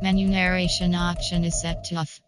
Menu narration option is set to off.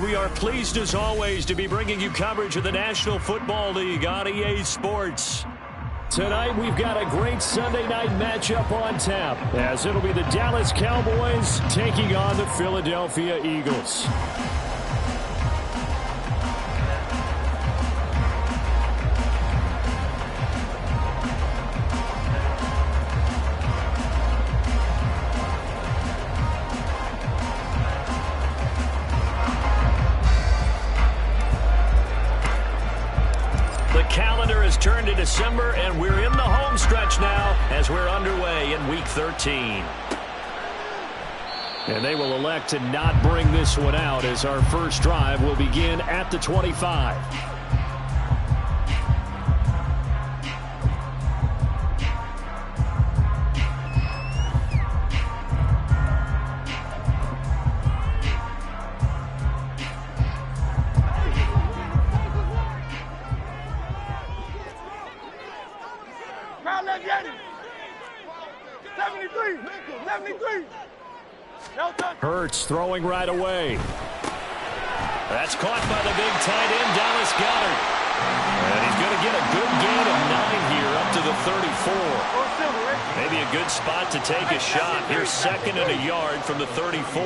We are pleased as always to be bringing you coverage of the National Football League on EA Sports. Tonight we've got a great Sunday night matchup on tap, as it'll be the Dallas Cowboys taking on the Philadelphia Eagles. Turn to December, and we're in the home stretch now as we're underway in Week 13. And they will elect to not bring this one out, as our first drive will begin at the 25. Hurts throwing right away. That's caught by the big tight end, Dallas Goedert. And he's going to get a good gain of 9 here up to the 34. Maybe a good spot to take a shot. Here's 2nd and a yard from the 34.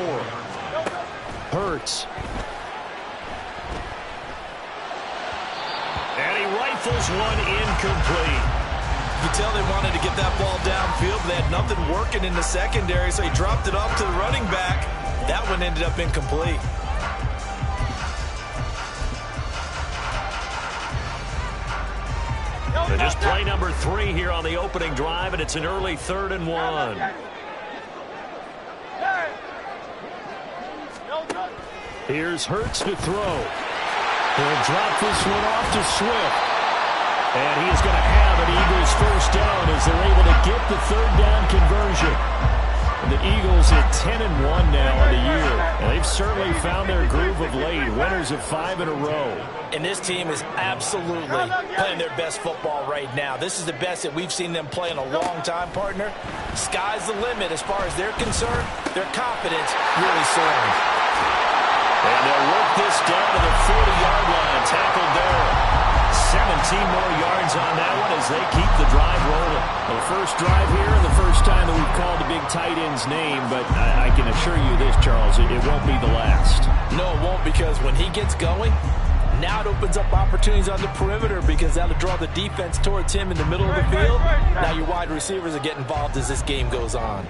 Hurts. And he rifles one incomplete. You tell they wanted to get that ball downfield. They had nothing working in the secondary, so he dropped it off to the running back. That one ended up incomplete. So just play number 3 here on the opening drive, and it's an early 3rd and 1. Here's Hurts to throw. He'll drop this one off to Swift. And he is going to have an Eagles first down as they're able to get the 3rd down conversion. And the Eagles at 10-1 now on the year. And they've certainly found their groove of late. Winners of 5 in a row. And this team is absolutely playing their best football right now. This is the best that we've seen them play in a long time, partner. Sky's the limit as far as they're concerned. Their confidence really soaring. And they'll work this down to the 40-yard line. Tackled there. 17 more yards on that one as they keep the drive rolling. The first drive here and the first time that we've called the big tight end's name, but I can assure you this, Charles, it won't be the last. No, it won't, because when he gets going, now it opens up opportunities on the perimeter because that'll draw the defense towards him in the middle of the field. Now your wide receivers will get involved as this game goes on.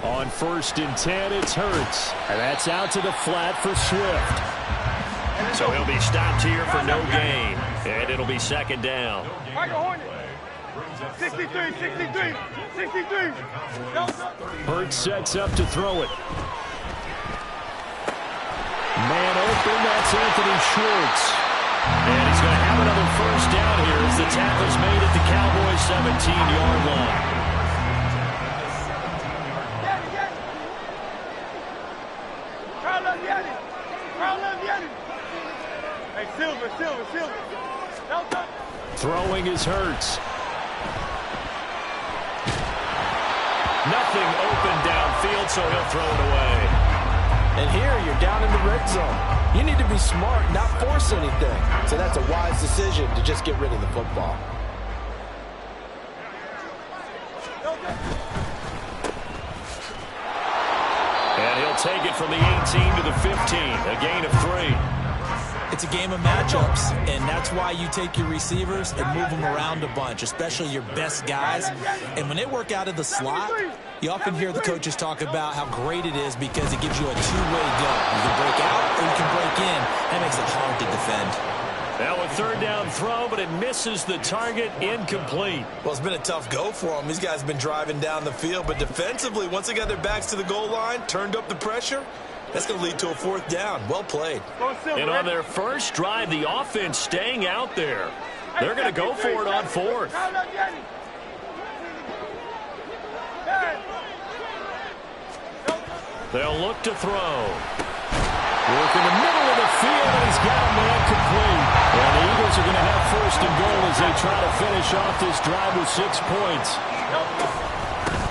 On 1st and 10, it's Hurts. And that's out to the flat for Swift. So he'll be stopped here for no gain. And it'll be 2nd down. 63. Hurts sets up to throw it. Man open, that's Anthony Schwartz. And he's going to have another first down here as the tackle's made at the Cowboys' 17-yard line. Hey, Silver. Throwing is Hurts. Nothing open downfield, so he'll throw it away. And here you're down in the red zone. You need to be smart, not force anything. So that's a wise decision to just get rid of the football. And he'll take it from the 18 to the 15, a gain of 3. It's a game of matchups, and that's why you take your receivers and move them around a bunch, especially your best guys. And when they work out of the slot, you often hear the coaches talk about how great it is because it gives you a two-way go. You can break out or you can break in. That makes it hard to defend. Now a 3rd down throw, but it misses the target, incomplete. Well, it's been a tough go for them. These guys have been driving down the field, but defensively, once they got their backs to the goal line, turned up the pressure, that's going to lead to a 4th down. Well played. And on their first drive, the offense staying out there. They're going to go for it on 4th. They'll look to throw. Work in the middle of the field, and he's got a man complete. And the Eagles are going to have as they try to finish off this drive with 6 points.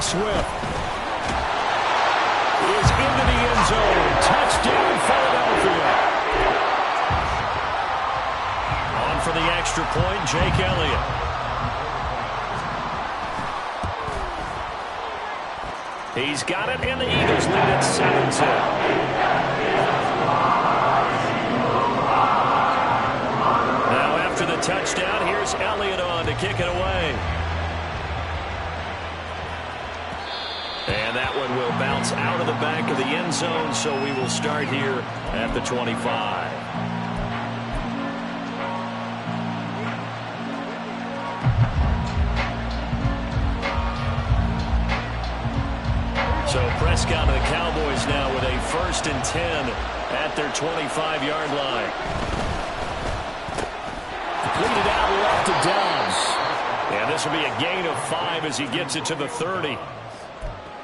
Swift is into the end zone. Touchdown, Philadelphia. On for the extra point, Jake Elliott. He's got it, and the Eagles lead at 7-2. Now after the touchdown, here's Elliott on to kick it away. And that one will bounce out of the back of the end zone, so we will start here at the 25. So Prescott and the Cowboys now with a 1st and 10 at their 25-yard line. Completed out left to Downs. And this will be a gain of 5 as he gets it to the 30.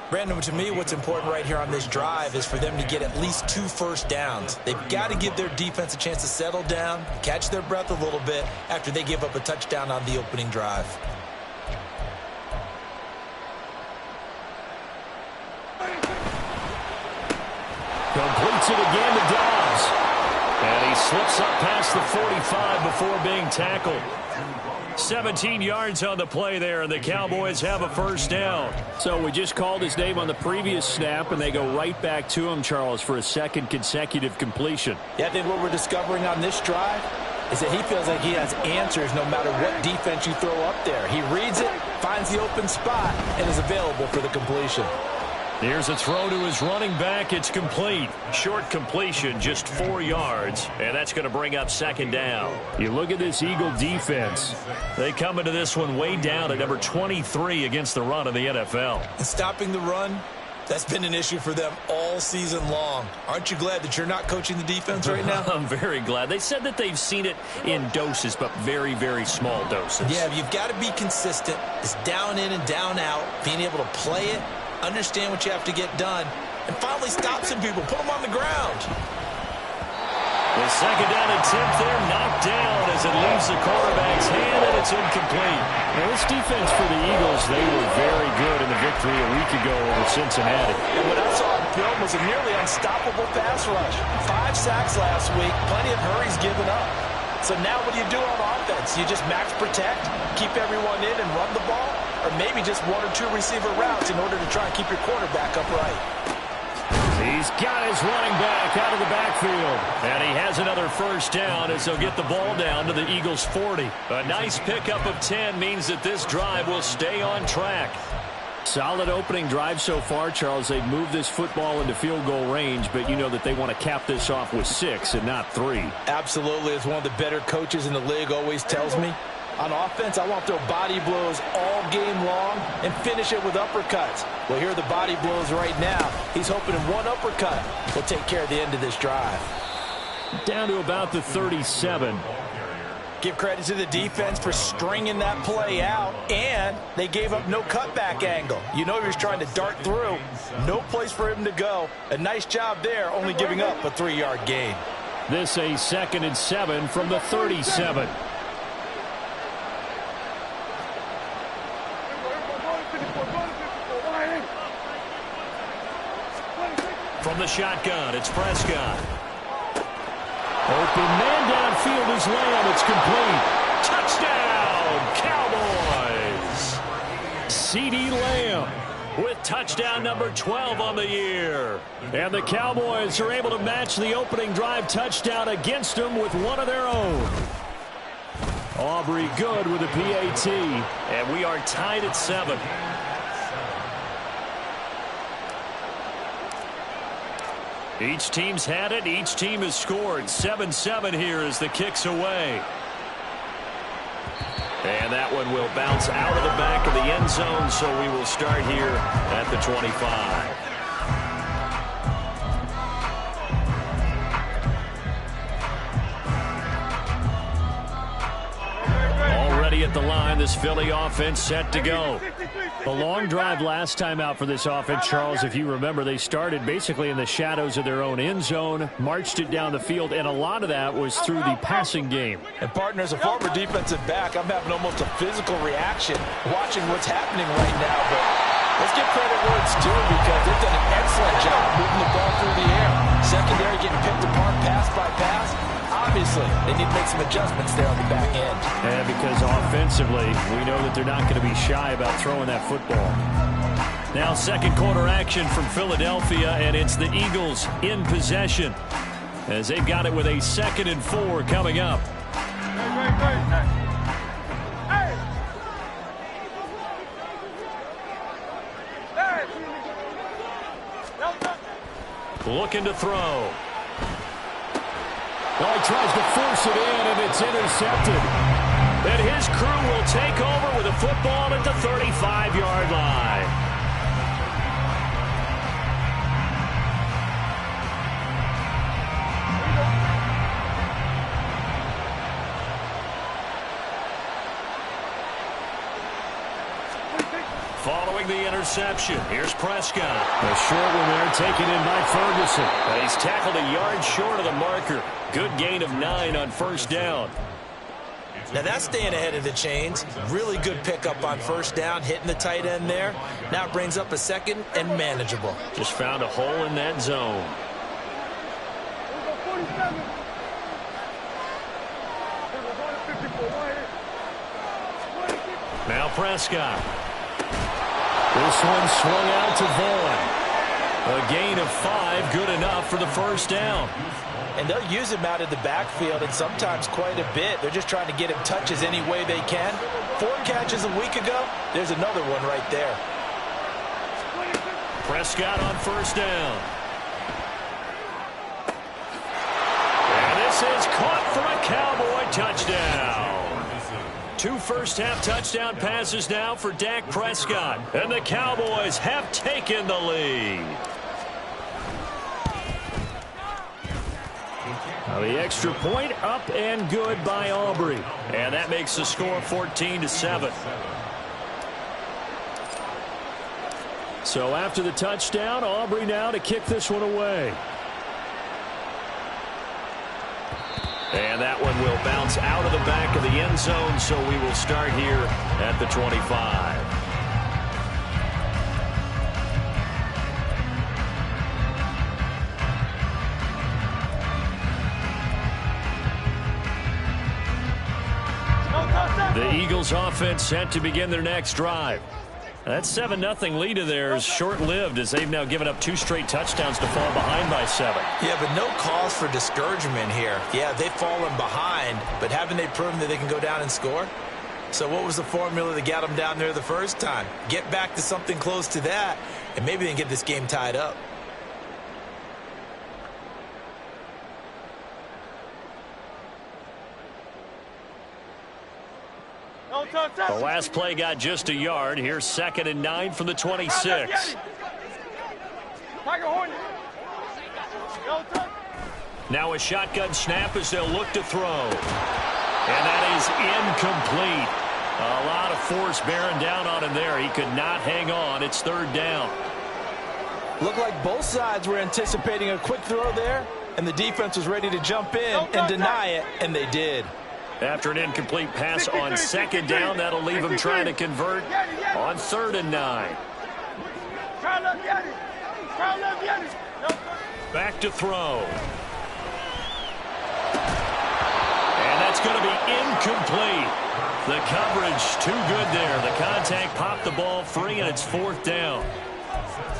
Brandon, to me, what's important right here on this drive is for them to get at least 2 first downs. They've got to give their defense a chance to settle down, catch their breath a little bit after they give up a touchdown on the opening drive. Completes it again to Dobbs. And he slips up past the 45 before being tackled. 17 yards on the play there, and the Cowboys have a 1st down. So we just called his name on the previous snap, and they go right back to him, Charles, for a 2nd consecutive completion. Yeah, I think what we're discovering on this drive is that he feels like he has answers no matter what defense you throw up there. He reads it, finds the open spot, and is available for the completion. Here's a throw to his running back. It's complete. Short completion, just 4 yards, and that's going to bring up 2nd down. You look at this Eagle defense. They come into this one way down at number 23 against the run of the NFL. And stopping the run, that's been an issue for them all season long. Aren't you glad that you're not coaching the defense right now? I'm very glad. They said that they've seen it in doses, but very, very small doses. Yeah, you've got to be consistent. It's down in and down out, being able to play it, understand what you have to get done, and finally stop some people, put them on the ground. The 2nd down attempt there knocked down as it leaves the quarterback's hand, and it's incomplete. Now, this defense for the Eagles, they were very good in the victory a week ago over Cincinnati. And what I saw on film was a nearly unstoppable pass rush. 5 sacks last week, plenty of hurries given up. So now what do you do on offense? You just max protect, keep everyone in and run the ball? Or maybe just 1 or 2 receiver routes in order to try and keep your quarterback upright. He's got his running back out of the backfield. And he has another 1st down as they'll get the ball down to the Eagles' 40. A nice pickup of 10 means that this drive will stay on track. Solid opening drive so far, Charles. They've moved this football into field goal range, but you know that they want to cap this off with 6 and not 3. Absolutely. As one of the better coaches in the league always tells me, on offense, I want to throw body blows all game long and finish it with uppercuts. Well, here are the body blows right now. He's hoping in one uppercut will take care of the end of this drive. Down to about the 37. Give credit to the defense for stringing that play out, and they gave up no cutback angle. You know he was trying to dart through. No place for him to go. A nice job there, only giving up a 3-yard gain. This a 2nd and 7 from the 37. From the shotgun, it's Prescott. Open man downfield is Lamb. It's complete. Touchdown, Cowboys. CeeDee Lamb with touchdown number 12 on the year. And the Cowboys are able to match the opening drive touchdown against them with one of their own. Aubrey Good with a PAT. And we are tied at 7. Each team's had it. Each team has scored. 7-7 here as the kick's away. And that one will bounce out of the back of the end zone, so we will start here at the 25. Already at the line, this Philly offense set to go. A long drive last time out for this offense, Charles. If you remember, they started basically in the shadows of their own end zone, marched it down the field, and a lot of that was through the passing game. And, partner, as a former defensive back, I'm having almost a physical reaction watching what's happening right now. But let's give credit where it's due because they've done an excellent job moving the ball through the air. Secondary getting picked apart pass by pass. Obviously, they need to make some adjustments there on the back end. And because offensively, we know that they're not going to be shy about throwing that football. Now second quarter action from Philadelphia, and it's the Eagles in possession as they've got it with a 2nd and 4 coming up. Looking to throw. Well, he tries to force it in, and it's intercepted. And his crew will take over with a football at the 35-yard line. Following the interception, here's Prescott. A short one there, taken in by Ferguson. And he's tackled a yard short of the marker. Good gain of 9 on first down. Now that's staying ahead of the chains. Really good pickup on first down, hitting the tight end there. Now it brings up a 2nd and manageable. Just found a hole in that zone. Now Prescott. This one swung out to Vaughn. A gain of 5, good enough for the first down. And they'll use him out of the backfield, and sometimes quite a bit. They're just trying to get him touches any way they can. 4 catches a week ago. There's another one right there. Prescott on first down. And this is caught for a Cowboy touchdown. 2 first-half touchdown passes now for Dak Prescott. And the Cowboys have taken the lead. Now the extra point up and good by Aubrey. And that makes the score 14-7. So after the touchdown, Aubrey now to kick this one away. And that one will bounce out of the back of the end zone, so we will start here at the 25. The Eagles offense set to begin their next drive. That 7-0 lead of theirs short-lived as they've now given up 2 straight touchdowns to fall behind by 7. Yeah, but no cause for discouragement here. Yeah, they've fallen behind, but haven't they proven that they can go down and score? So what was the formula that got them down there the first time? Get back to something close to that, and maybe they can get this game tied up. The last play got just a yard. Here's 2nd and 9 from the 26. Now a shotgun snap as they'll look to throw. And that is incomplete. A lot of force bearing down on him there. He could not hang on. It's 3rd down. Looked like both sides were anticipating a quick throw there, and the defense was ready to jump in and deny it, and they did. After an incomplete pass on 2nd down, that'll leave him trying to convert on 3rd and 9. Back to throw. And that's going to be incomplete. The coverage too good there. The contact popped the ball free, and it's 4th down.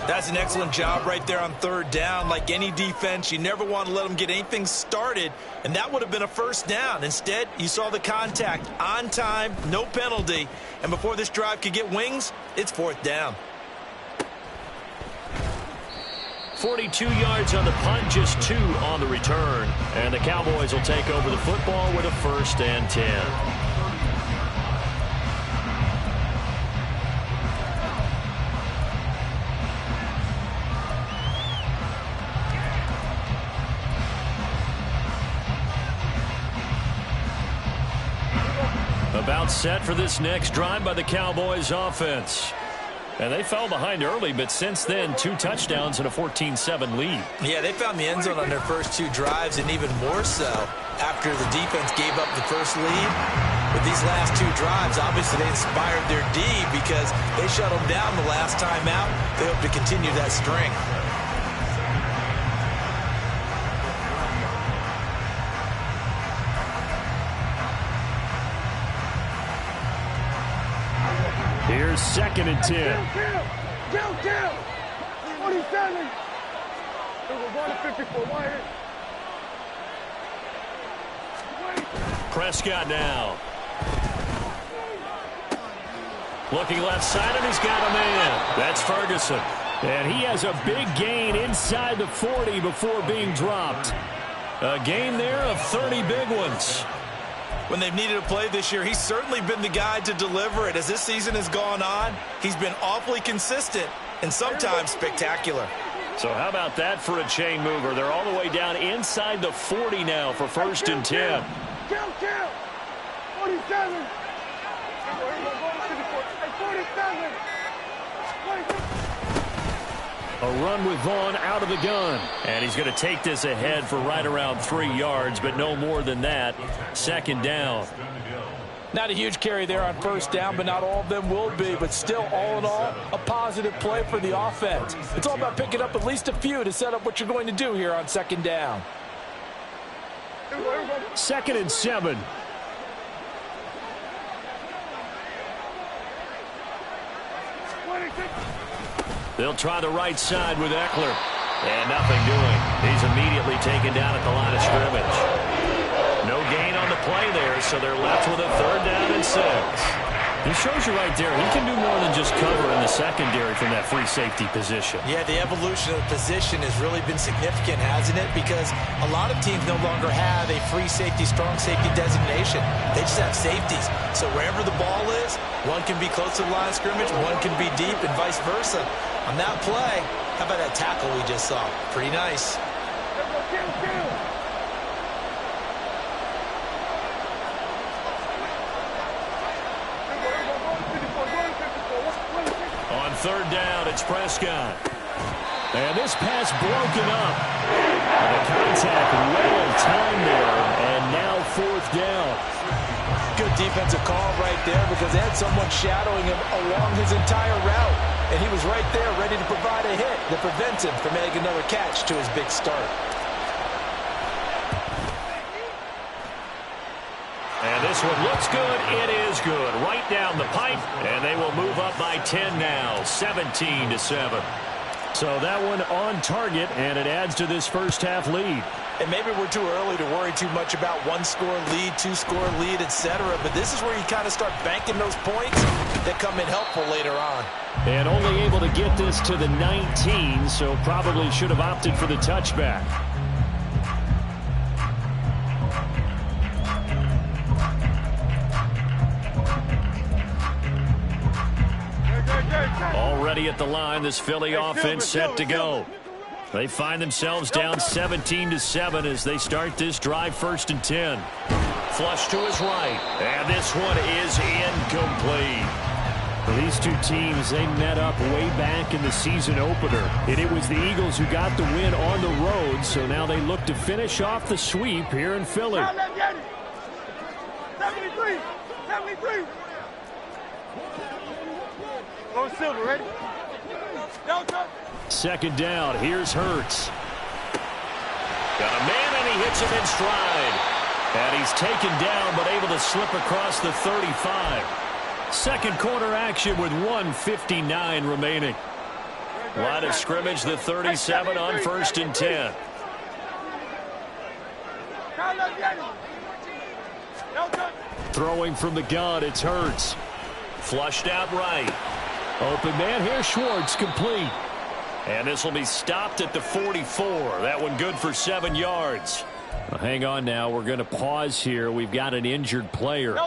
That's an excellent job right there on 3rd down. Like any defense, you never want to let them get anything started, and that would have been a first down. Instead, you saw the contact on time, no penalty, and before this drive could get wings, it's 4th down. 42 yards on the punt, just 2 on the return, and the Cowboys will take over the football with a 1st and 10. About set for this next drive by the Cowboys offense. And they fell behind early, but since then, 2 touchdowns and a 14-7 lead. Yeah, they found the end zone on their first 2 drives, and even more so after the defense gave up the first lead. With these last 2 drives, obviously they inspired their D because they shut them down the last time out. They hope to continue that string. Here's 2nd and 10. Kill. 47. We're going to 54. One here. Prescott now. Looking left side, and he's got a man. That's Ferguson. And he has a big gain inside the 40 before being dropped. A gain there of 30 big ones. When they've needed a play this year, he's certainly been the guy to deliver it. As this season has gone on, he's been awfully consistent and sometimes spectacular. So how about that for a chain mover? They're all the way down inside the 40 now for 1st and 10. Kill. 47. 47. A run with Vaughn out of the gun. And he's going to take this ahead for right around 3 yards, but no more than that. 2nd down. Not a huge carry there on 1st down, but not all of them will be. But still, all in all, a positive play for the offense. It's all about picking up at least a few to set up what you're going to do here on 2nd down. 2nd and 7. They'll try the right side with Eckler. And nothing doing. He's immediately taken down at the line of scrimmage. No gain on the play there, so they're left with a 3rd down and 6. He shows you right there, he can do more than just cover in the secondary from that free safety position. Yeah, the evolution of the position has really been significant, hasn't it? Because a lot of teams no longer have a free safety, strong safety designation. They just have safeties. So wherever the ball is, one can be close to the line of scrimmage, one can be deep, and vice versa. On that play, how about that tackle we just saw? Pretty nice. Kill. On 3rd down, it's Prescott. And this pass broken up. And the contact well timed there, and now 4th down. Good defensive call right there because they had someone shadowing him along his entire route. And he was right there ready to provide a hit that prevents him from making another catch to his big start. And this one looks good. It is good. Right down the pipe. And they will move up by 10 now. 17-7. So that one on target, and it adds to this first half lead. And maybe we're too early to worry too much about 1-score lead, 2-score lead, etc. But this is where you kind of start banking those points that come in helpful later on. And only able to get this to the 19, so probably should have opted for the touchback. Already at the line, this Philly offense set to go. They find themselves down 17-7 as they start this drive 1st and 10. Flush to his right. And this one is incomplete. Well, these two teams, they met up way back in the season opener. And it was the Eagles who got the win on the road, so now they look to finish off the sweep here in Philly. 73. Go Silver, ready? 2nd down. Here's Hurts. Got a man, and he hits him in stride. And he's taken down, but able to slip across the 35. 2nd quarter action with 1:59 remaining. Line of scrimmage, the 37 on 1st and 10. Throwing from the gun, it's Hurts. Flushed out right. Open man here, Schwartz, complete. And this will be stopped at the 44. That one good for 7 yards. Well, hang on now. We're going to pause here. We've got an injured player.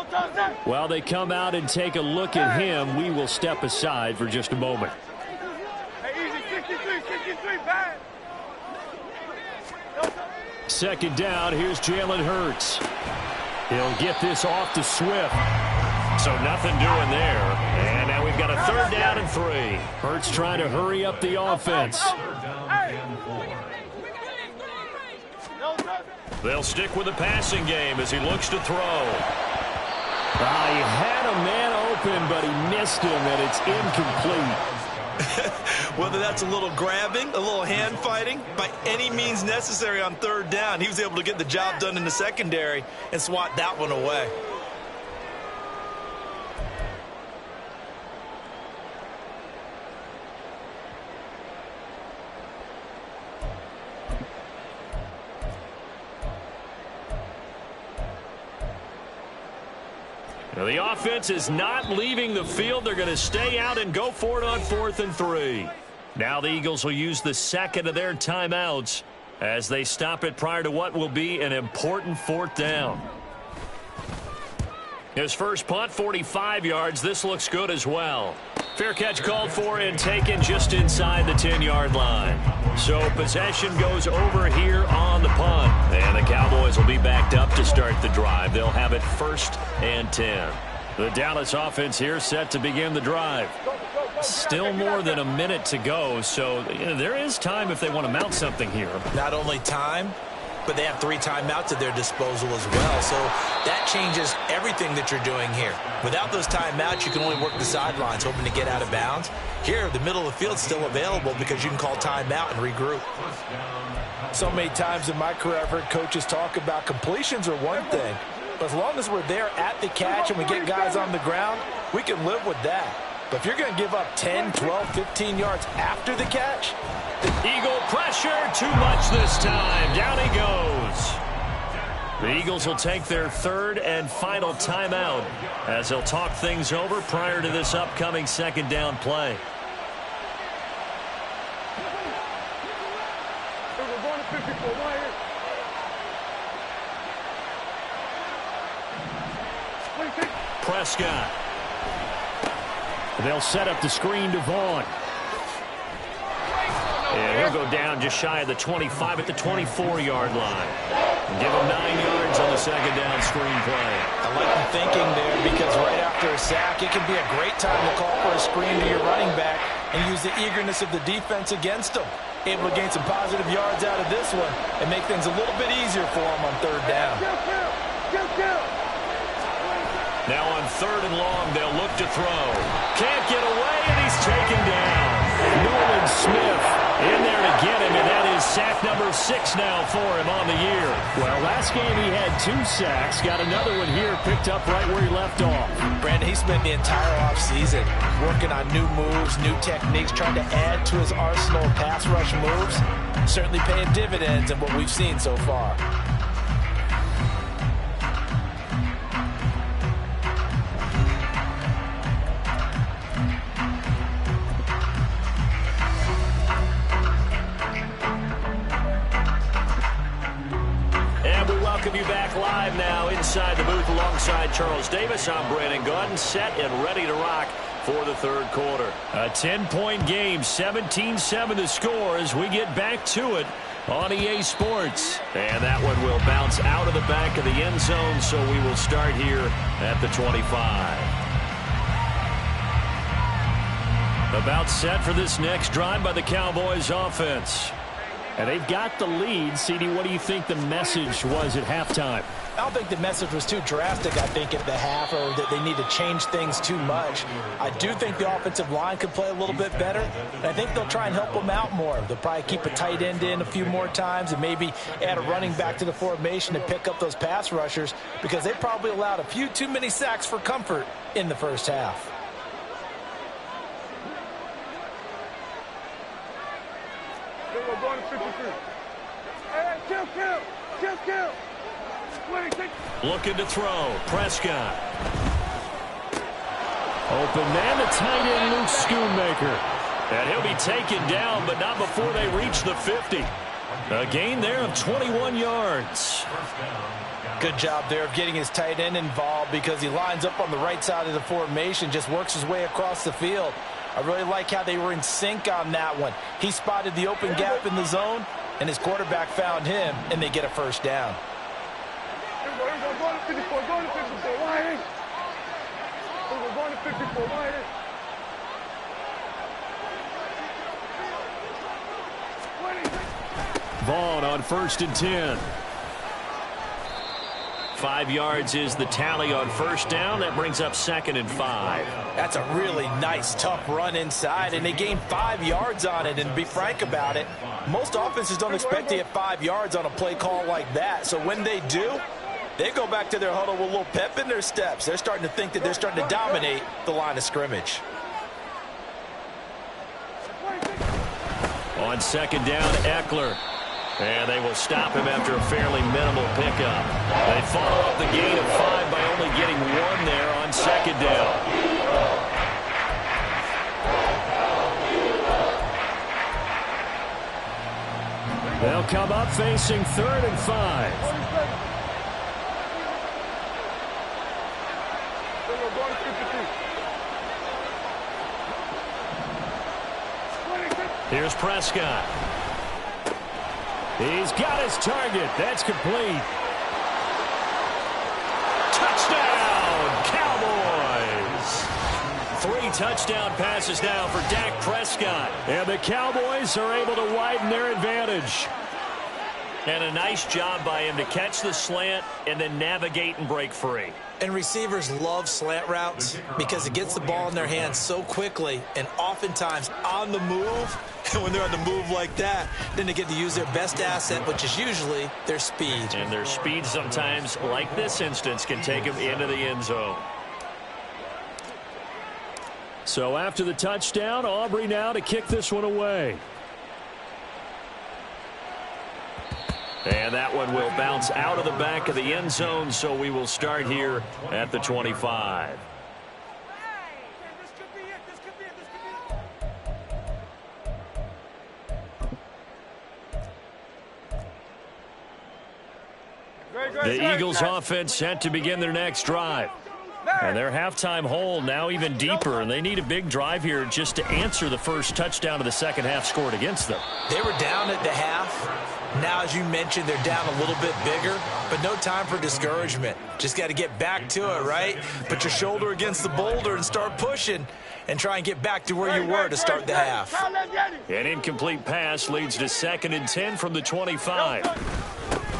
While they come out and take a look at him, we will step aside for just a moment. Easy, 63, bad. 2nd down. Here's Jalen Hurts. He'll get this off to Swift. So nothing doing there. And now we we've got a 3rd down and 3. Hurts trying to hurry up the offense. They'll stick with the passing game as he looks to throw. He had a man open, but he missed him, and it's incomplete. Whether that's a little grabbing, a little hand fighting, by any means necessary on 3rd down, he was able to get the job done in the secondary and swat that one away. Now the offense is not leaving the field. They're going to stay out and go for it on 4th and 3. Now the Eagles will use the 2nd of their timeouts as they stop it prior to what will be an important 4th down. His first punt, 45 yards. This looks good as well. Fair catch called for and taken just inside the 10-yard line. So possession goes over here on the punt. And the Cowboys will be backed up to start the drive. They'll have it 1st and 10. The Dallas offense here set to begin the drive. Still more than a minute to go, so there is time if they want to mount something here. Not only time, but they have 3 timeouts at their disposal as well. So that changes everything that you're doing here. Without those timeouts, you can only work the sidelines, hoping to get out of bounds. Here, the middle of the field's still available because you can call timeout and regroup. So many times in my career, I've heard coaches talk about completions are one thing. But as long as we're there at the catch and we get guys on the ground, we can live with that. But if you're going to give up 10, 12, 15 yards after the catch, Eagle pressure, too much this time. Down he goes. The Eagles will take their 3rd and final timeout as they'll talk things over prior to this upcoming 2nd down play. We're going to 54 right here. Prescott. They'll set up the screen to Vaughn. And he'll go down just shy of the 25 at the 24-yard line. And give him 9 yards on the 2nd down screen play. I like the thinking there because right after a sack, it can be a great time to call for a screen to your running back and use the eagerness of the defense against him. Able to gain some positive yards out of this one and make things a little bit easier for him on 3rd down. Now on 3rd and long, they'll look to throw. Can't get away, and he's taken down. Nolan Smith in there to get him, and that is sack number 6 now for him on the year. Well, last game he had 2 sacks. Got another one here, picked up right where he left off. Brandon, he spent the entire offseason working on new moves, new techniques, trying to add to his arsenal of pass rush moves. Certainly paying dividends in what we've seen so far. Welcome you back live now inside the booth alongside Charles Davis. I'm Brandon Gaudin, set and ready to rock for the 3rd quarter. A 10-point game, 17-7 the score as we get back to it on EA Sports. And that one will bounce out of the back of the end zone, so we will start here at the 25. About set for this next drive by the Cowboys offense. And they've got the lead. CD, what do you think the message was at halftime? I don't think the message was too drastic, I think, at the half, or that they need to change things too much. I do think the offensive line could play a little bit better, and I think they'll try and help them out more. They'll probably keep a tight end in a few more times and maybe add a running back to the formation to pick up those pass rushers because they probably allowed a few too many sacks for comfort in the first half. We're going to 53. Hey, kill. Looking to throw. Prescott. Open man, the tight end, Luke Schoonmaker. And he'll be taken down, but not before they reach the 50. A gain there of 21 yards. Good job there of getting his tight end involved because he lines up on the right side of the formation, just works his way across the field. I really like how they were in sync on that one. He spotted the open gap in the zone, and his quarterback found him, and they get a first down. Go to 54, right here. Vaughn on 1st and 10. 5 yards is the tally on 1st down. That brings up 2nd and 5. That's a really nice, tough run inside, and they gained 5 yards on it. And to be frank about it, most offenses don't expect to get 5 yards on a play call like that. So when they do, they go back to their huddle with a little pep in their steps. They're starting to think that they're starting to dominate the line of scrimmage. On 2nd down, Eckler. And they will stop him after a fairly minimal pickup. They follow up the gain of 5 by only getting 1 there on 2nd down. They'll come up facing 3rd and 5. Here's Prescott. He's got his target. That's complete. Touchdown, Cowboys. 3 touchdown passes now for Dak Prescott. And the Cowboys are able to widen their advantage. And a nice job by him to catch the slant and then navigate and break free. And receivers love slant routes because it gets the ball in their hands so quickly and oftentimes on the move. And when they're on the move like that, then they get to use their best asset, which is usually their speed. And their speed sometimes, like this instance, can take them into the end zone. So after the touchdown, Aubrey now to kick this one away. And that one will bounce out of the back of the end zone, so we will start here at the 25. The Eagles offense set to begin their next drive. And their halftime hole now even deeper, and they need a big drive here just to answer the first touchdown of the second half scored against them. They were down at the half. Now, as you mentioned, they're down a little bit bigger, but no time for discouragement. Just got to get back to it, right? Put your shoulder against the boulder and start pushing and try and get back to where you were to start the half. An incomplete pass leads to 2nd and 10 from the 25.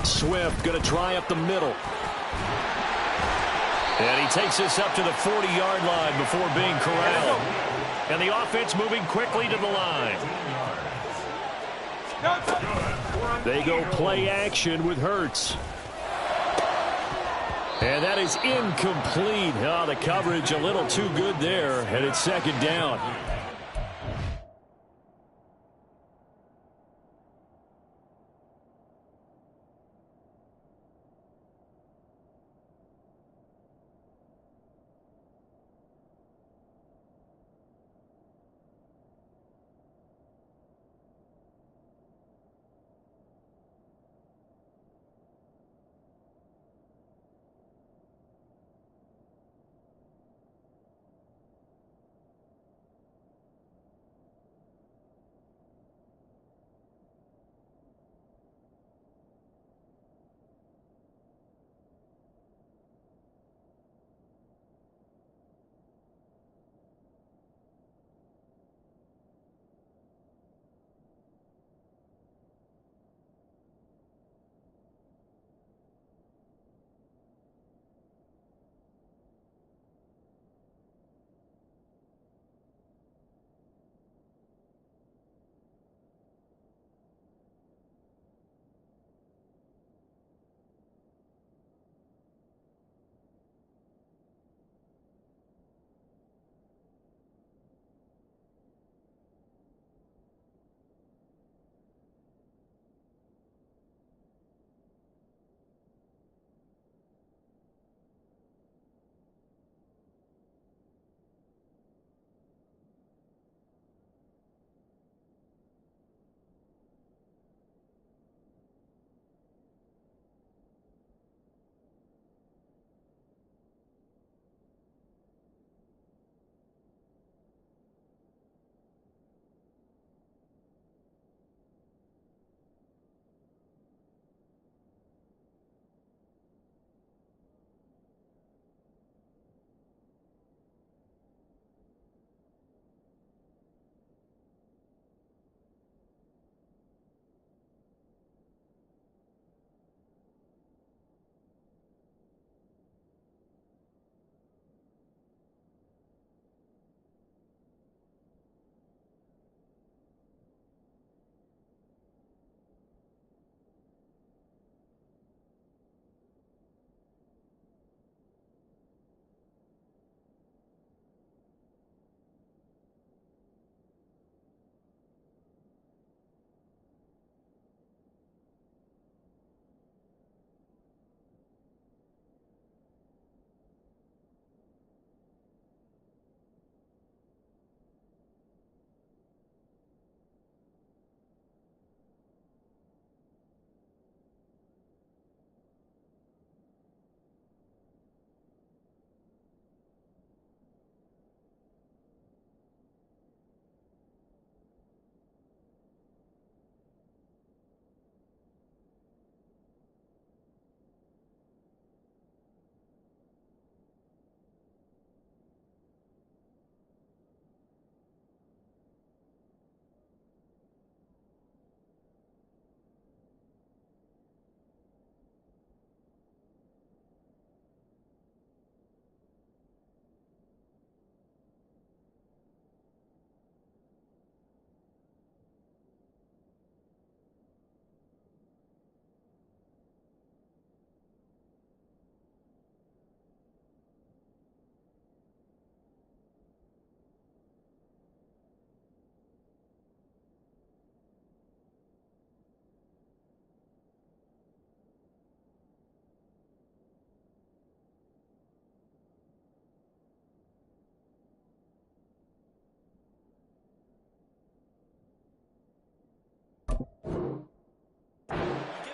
Swift going to try up the middle. And he takes this up to the 40-yard line before being corralled. And the offense moving quickly to the line. They go play action with Hurts. And that is incomplete. Oh, the coverage a little too good there, and it's 2nd down.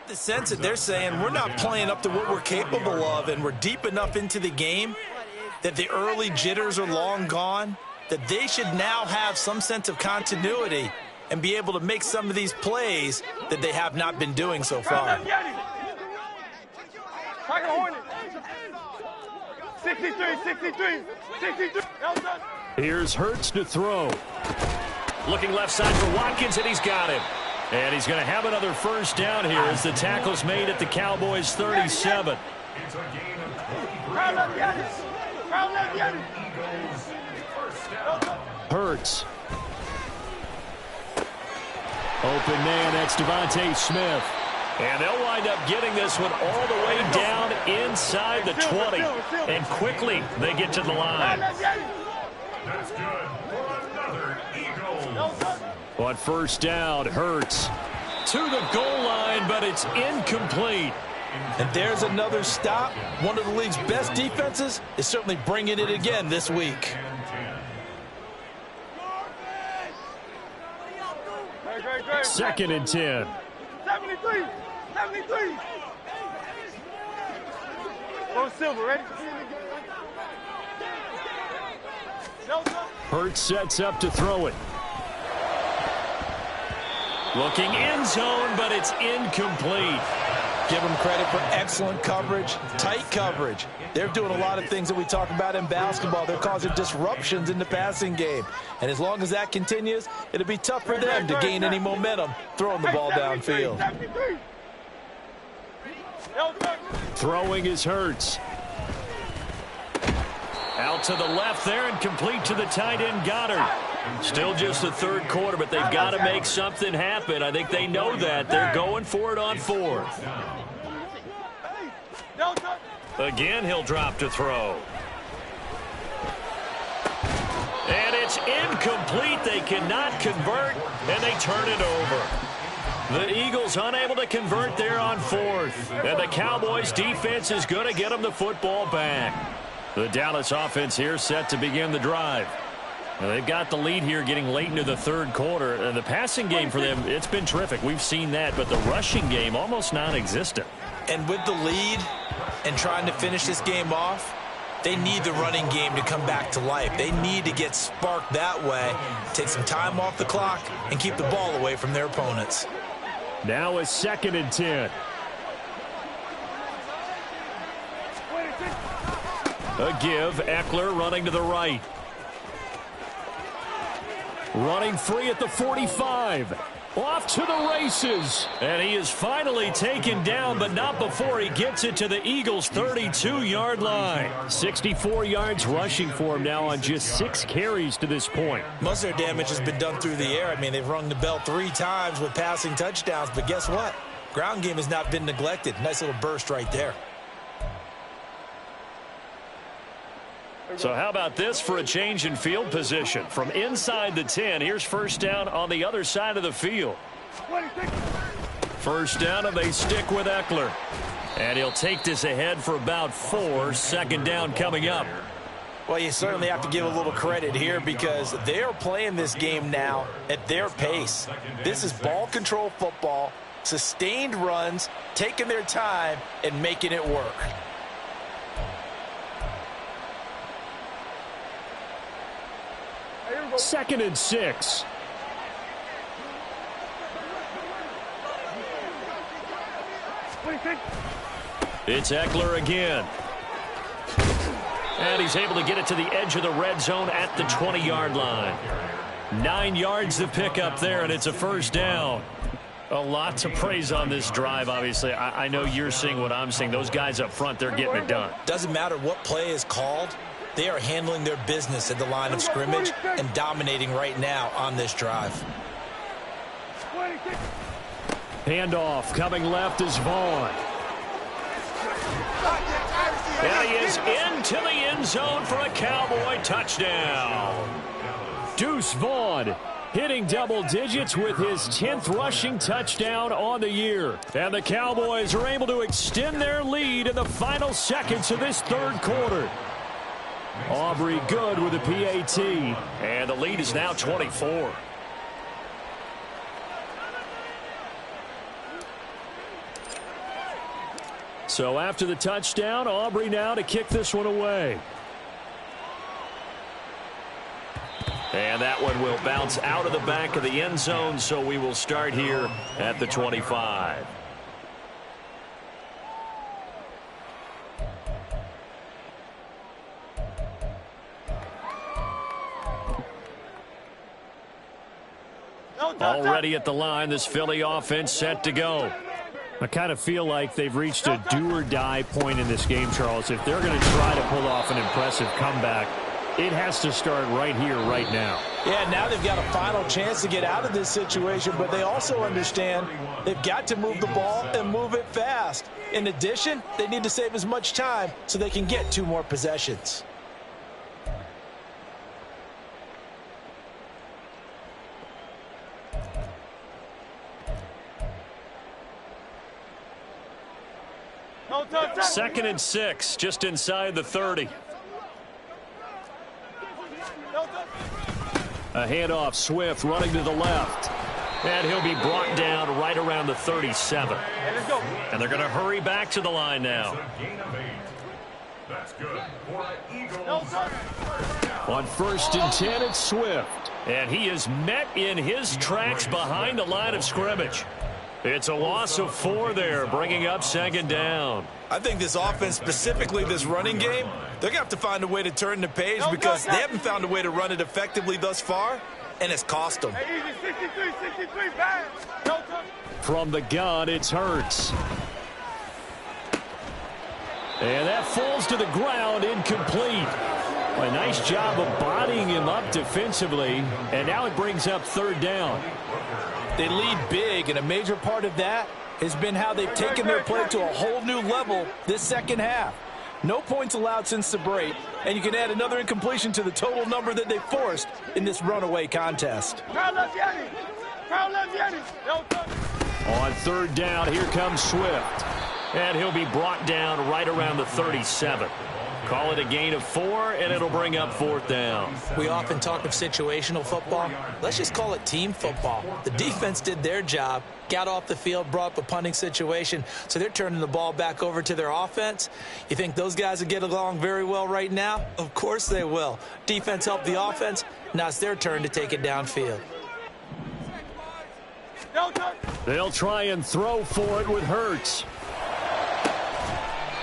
the sense that they're saying we're not playing up to what we're capable of, and we're deep enough into the game that the early jitters are long gone, that they should now have some sense of continuity and be able to make some of these plays that they have not been doing so far. 63. Here's Hurts to throw. Looking left side for Watkins, and he's got him. And he's going to have another first down here as the tackle's made at the Cowboys' 37. Hurts. Open man, that's Devontae Smith. And they'll wind up getting this one all the way down inside the 20. And quickly they get to the line. That's good for another Eagle. On first down, Hurts to the goal line, but it's incomplete. And there's another stop. One of the league's best defenses is certainly bringing it again this week. Second and 10. 73. Go Silver, ready? Hurts sets up to throw it. Looking end zone, but it's incomplete. Give them credit for excellent coverage, tight coverage. They're doing a lot of things that we talk about in basketball. They're causing disruptions in the passing game. And as long as that continues, it'll be tough for them to gain any momentum throwing the ball downfield. Throwing is Hurts. Out to the left there and complete to the tight end Goddard. Still just the third quarter, but they've got to make something happen. I think they know that. They're going for it on fourth. Again, he'll drop to throw. And it's incomplete. They cannot convert, and they turn it over. The Eagles unable to convert there on fourth. And the Cowboys defense is going to get them the football back. The Dallas offense here set to begin the drive. Now they've got the lead here getting late into the third quarter. The passing game for them, it's been terrific. We've seen that, but the rushing game almost non-existent. And with the lead and trying to finish this game off, they need the running game to come back to life. They need to get sparked that way, take some time off the clock, and keep the ball away from their opponents. Now it's second and 10. A give, Eckler running to the right. Running free at the 45. Off to the races. And he is finally taken down, but not before he gets it to the Eagles' 32-yard line. 64 yards rushing for him now on just 6 carries to this point. Most of their damage has been done through the air. I mean, they've rung the bell 3 times with passing touchdowns, but guess what? Ground game has not been neglected. Nice little burst right there. So how about this for a change in field position? From inside the 10, here's first down on the other side of the field. First down, and they stick with Eckler. And he'll take this ahead for about 4. Second down coming up. Well, you certainly have to give a little credit here because they are playing this game now at their pace. This is ball control football, sustained runs, taking their time, and making it work. Second and 6. It's Eckler again. And he's able to get it to the edge of the red zone at the 20-yard line. 9 yards to pick up there, and it's a first down. A lot to praise on this drive, obviously. I know you're seeing what I'm seeing. Those guys up front, they're getting it done. Doesn't matter what play is called. They are handling their business at the line of scrimmage and dominating right now on this drive. Handoff coming left is Vaughn. And he is into the end zone for a Cowboy touchdown. Deuce Vaughn hitting double digits with his 10th rushing touchdown on the year. And the Cowboys are able to extend their lead in the final seconds of this third quarter. Aubrey good with a PAT. And the lead is now 24. So after the touchdown, Aubrey now to kick this one away. And that one will bounce out of the back of the end zone, so we will start here at the 25. Already at the line, this Philly offense set to go. I kind of feel like they've reached a do-or-die point in this game, Charles. If they're going to try to pull off an impressive comeback, it has to start right here, right now. Yeah, now they've got a final chance to get out of this situation, but they also understand they've got to move the ball and move it fast. In addition, they need to save as much time so they can get 2 more possessions. Second and 6, just inside the 30. A handoff, Swift running to the left. And he'll be brought down right around the 37. And they're going to hurry back to the line now. That's good for Eagles. On 1st and 10, it's Swift. And he is met in his tracks behind the line of scrimmage. It's a loss of 4 there, bringing up 2nd down. I think this offense, specifically this running game, they're going to have to find a way to turn the page because they haven't found a way to run it effectively thus far, and it's cost them. From the gun, it's Hurts. And that falls to the ground, incomplete. A nice job of bodying him up defensively, and now it brings up 3rd down. They lead big, and a major part of that has been how they've taken their play to a whole new level this second half. No points allowed since the break, and you can add another incompletion to the total number that they forced in this runaway contest. On 3rd down, here comes Swift. And he'll be brought down right around the 37. Call it a gain of 4, and it'll bring up 4th down. We often talk of situational football. Let's just call it team football. The defense did their job, got off the field, brought up a punting situation, so they're turning the ball back over to their offense. You think those guys will get along very well right now? Of course they will. Defense helped the offense. Now it's their turn to take it downfield. They'll try and throw for it with Hurts.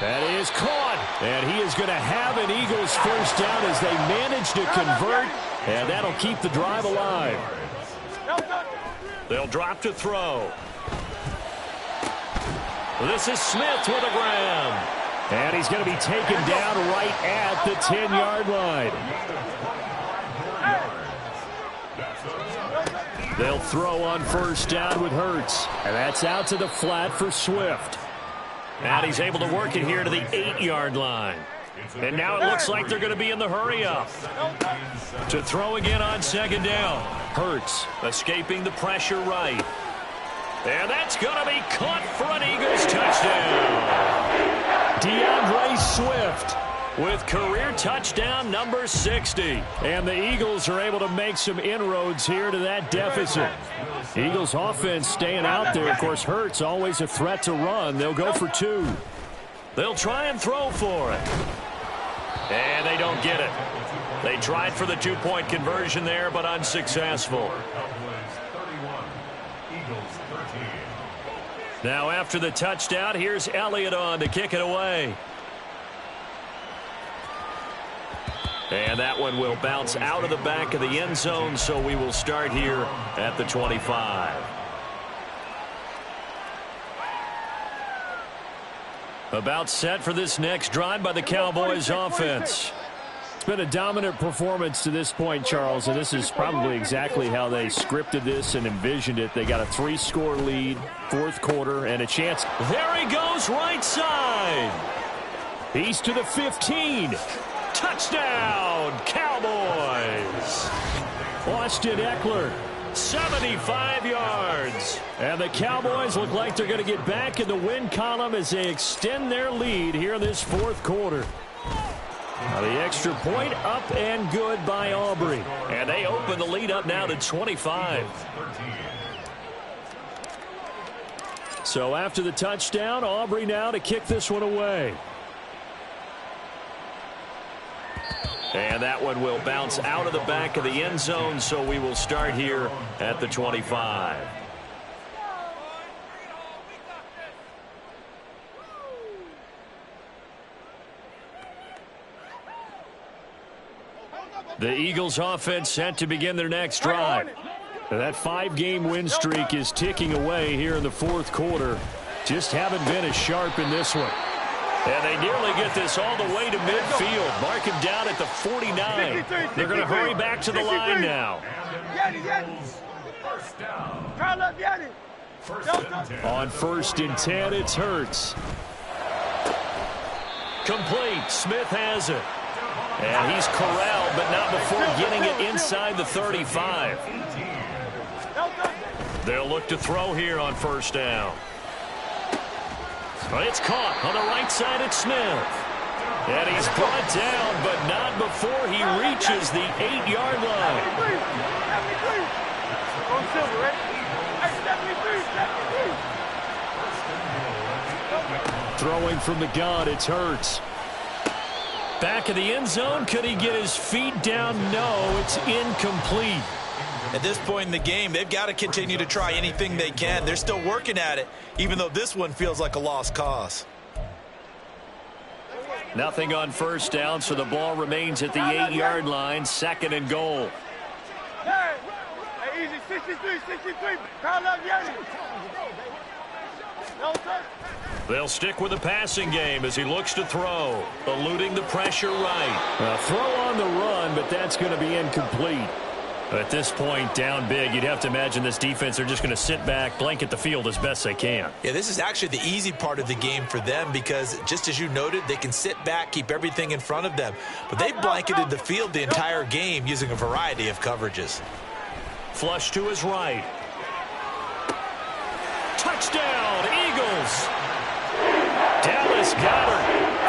That is caught, and he is going to have an Eagles 1st down as they manage to convert, and that'll keep the drive alive. They'll drop to throw. This is Smith with a grab, and he's going to be taken down right at the 10-yard line. They'll throw on 1st down with Hurts, and that's out to the flat for Swift. And he's able to work it here to the 8-yard line. And now it looks like they're going to be in the hurry-up. To throw again on 2nd down. Hurts escaping the pressure right. And that's going to be caught for an Eagles touchdown. DeAndre Swift with career touchdown number 60. And the Eagles are able to make some inroads here to that deficit. Eagles offense staying out there. Of course, Hurts always a threat to run. They'll go for 2. They'll try and throw for it. And they don't get it. They tried for the 2-point conversion there, but unsuccessful. Now after the touchdown, here's Elliott on to kick it away. And that one will bounce out of the back of the end zone, so we will start here at the 25. About set for this next drive by the Cowboys offense. It's been a dominant performance to this point, Charles, and this is probably exactly how they scripted this and envisioned it. They got a 3-score lead, 4th quarter, and a chance. There he goes, right side. He's to the 15. Touchdown, Cowboys. Austin Eckler, 75 yards. And the Cowboys look like they're going to get back in the win column as they extend their lead here in this 4th quarter. Now the extra point up and good by Aubrey. And they open the lead up now to 25. So after the touchdown, Aubrey now to kick this one away. And that one will bounce out of the back of the end zone, so we will start here at the 25. The Eagles offense set to begin their next drive. That 5-game win streak is ticking away here in the fourth quarter. Just haven't been as sharp in this one. And they nearly get this all the way to midfield. Mark him down at the 49. They're going to hurry back to the line now. On 1st and 10, it's Hurts. Complete. Smith has it. And he's corralled, but not before getting it inside the 35. They'll look to throw here on 1st down. It's caught on the right side at Smith. And he's brought down, but not before he reaches the 8-yard line. Throwing from the gun, it's Hurts. Back of the end zone, could he get his feet down? No, it's incomplete. At this point in the game, they've got to continue to try anything they can. They're still working at it, even though this one feels like a lost cause. Nothing on 1st down, so the ball remains at the 8-yard line, 2nd and goal. Hey, easy, 63. They'll stick with the passing game as he looks to throw, eluding the pressure right. A throw on the run, but that's going to be incomplete. At this point, down big, you'd have to imagine this defense, they're just going to sit back, blanket the field as best they can. Yeah, this is actually the easy part of the game for them because, just as you noted, they can sit back, keep everything in front of them. But they've blanketed the field the entire game using a variety of coverages. Flush to his right. Touchdown, Eagles! Dallas Goedert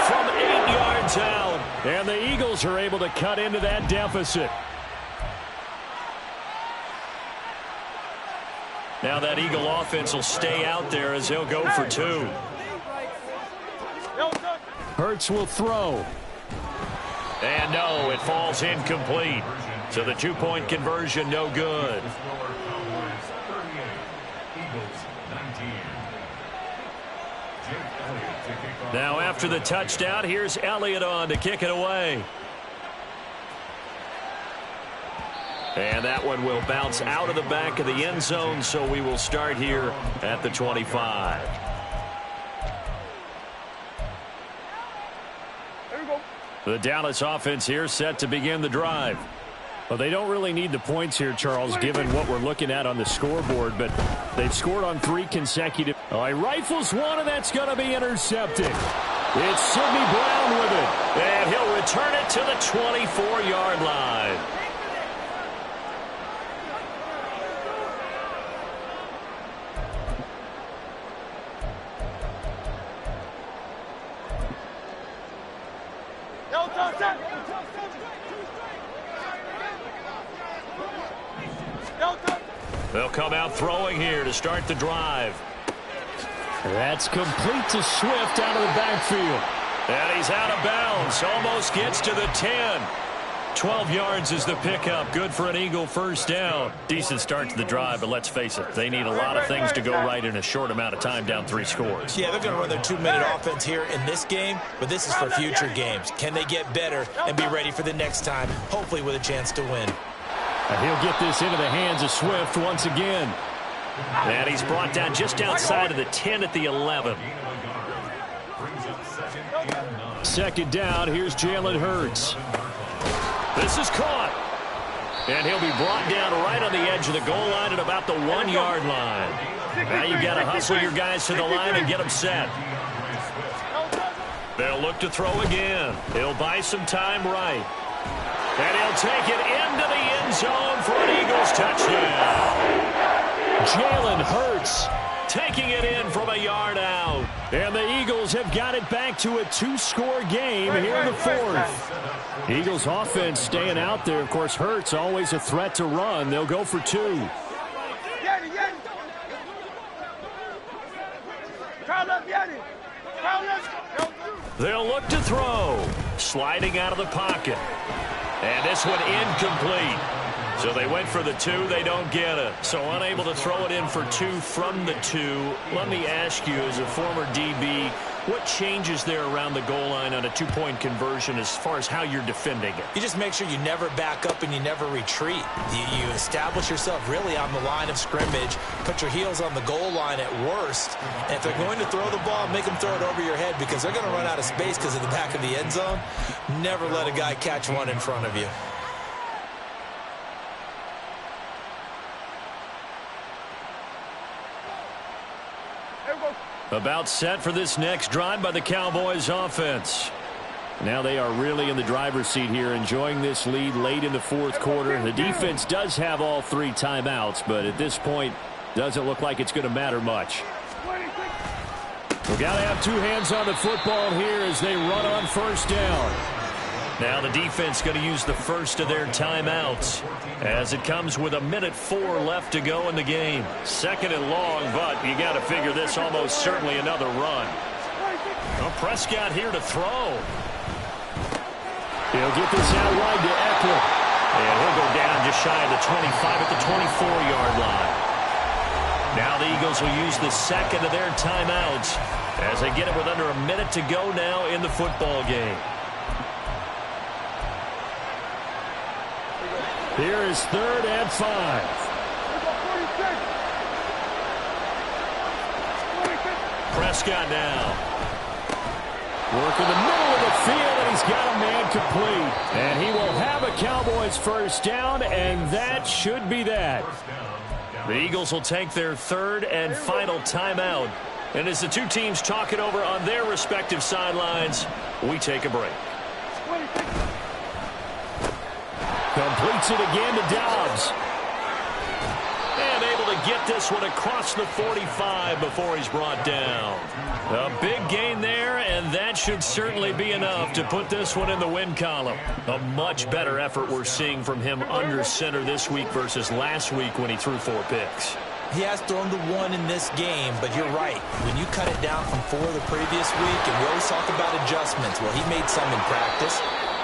from 8 yards out. And the Eagles are able to cut into that deficit. Now that Eagle offense will stay out there as they'll go for 2. Hurts will throw. And no, it falls incomplete. So the 2-point conversion no good. Now after the touchdown, here's Elliott on to kick it away. And that one will bounce out of the back of the end zone, so we will start here at the 25. The Dallas offense here set to begin the drive. Well, they don't really need the points here, Charles, given what we're looking at on the scoreboard, but they've scored on 3 consecutive. Oh, he rifles one, and that's going to be intercepted. It's Sidney Brown with it, and he'll return it to the 24-yard line. They'll come out throwing here to start the drive. That's complete to Swift out of the backfield. And he's out of bounds. Almost gets to the 10. 12 yards is the pickup. Good for an Eagle 1st down. Decent start to the drive, but let's face it, they need a lot of things to go right in a short amount of time down 3 scores. Yeah, they're going to run their 2-minute offense here in this game, but this is for future games. Can they get better and be ready for the next time, hopefully with a chance to win? And he'll get this into the hands of Swift once again. And he's brought down just outside of the 10 at the 11. 2nd down, here's Jalen Hurts. This is caught. And he'll be brought down right on the edge of the goal line at about the 1-yard line. Now you've got to hustle your guys to the line and get them set. They'll look to throw again. He'll buy some time right. And he'll take it into the end zone for an Eagles touchdown. Jalen Hurts taking it in from a yard out. And the Eagles have got it back to a 2-score game here in the 4th. Eagles offense staying out there. Of course, Hurts always a threat to run. They'll go for 2. They'll look to throw. Sliding out of the pocket. And this one incomplete. So they went for the 2. They don't get it. So unable to throw it in for 2 from the 2. Let me ask you, as a former DB, what changes there around the goal line on a 2-point conversion as far as how you're defending it? You just make sure you never back up and you never retreat. You establish yourself really on the line of scrimmage, put your heels on the goal line at worst. And if they're going to throw the ball, make them throw it over your head because they're going to run out of space because of the back of the end zone. Never let a guy catch one in front of you. About set for this next drive by the Cowboys offense. Now they are really in the driver's seat here, enjoying this lead late in the fourth quarter. The defense does have all 3 timeouts, but at this point, doesn't look like it's going to matter much. We've got to have 2 hands on the football here as they run on first down. Now the defense going to use the first of their timeouts as it comes with 1:04 left to go in the game. 2nd and long, but you got to figure this almost certainly another run. Well, Prescott here to throw. He'll get this out wide to Eckler. And he'll go down just shy of the 25 at the 24-yard line. Now the Eagles will use the 2nd of their timeouts as they get it with under 1 minute to go now in the football game. Here is 3rd and 5. Prescott now. Work in the middle of the field, and he's got a man complete. And he will have a Cowboys first down, and that should be that. The Eagles will take their 3rd and final timeout. And as the 2 teams talk it over on their respective sidelines, we take a break. Completes it again to Dobbs. And able to get this one across the 45 before he's brought down. A big gain there, and that should certainly be enough to put this one in the win column. A much better effort we're seeing from him under center this week versus last week when he threw 4 picks. He has thrown to 1 in this game, but you're right. When you cut it down from 4 the previous week, and we always talk about adjustments, well, he made some in practice.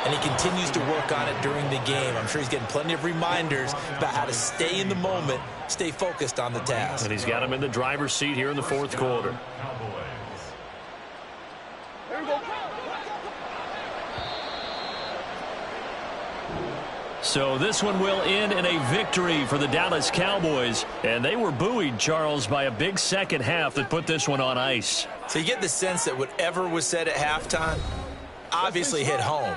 And he continues to work on it during the game. I'm sure he's getting plenty of reminders about how to stay in the moment, stay focused on the task. And he's got him in the driver's seat here in the fourth quarter. So this one will end in a victory for the Dallas Cowboys. And they were buoyed, Charles, by a big second half that put this one on ice. So you get the sense that whatever was said at halftime obviously hit home.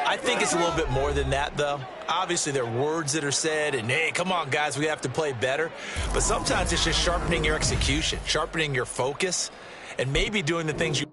I think it's a little bit more than that, though. Obviously, there are words that are said, and, hey, come on, guys, we have to play better. But sometimes it's just sharpening your execution, sharpening your focus, and maybe doing the things you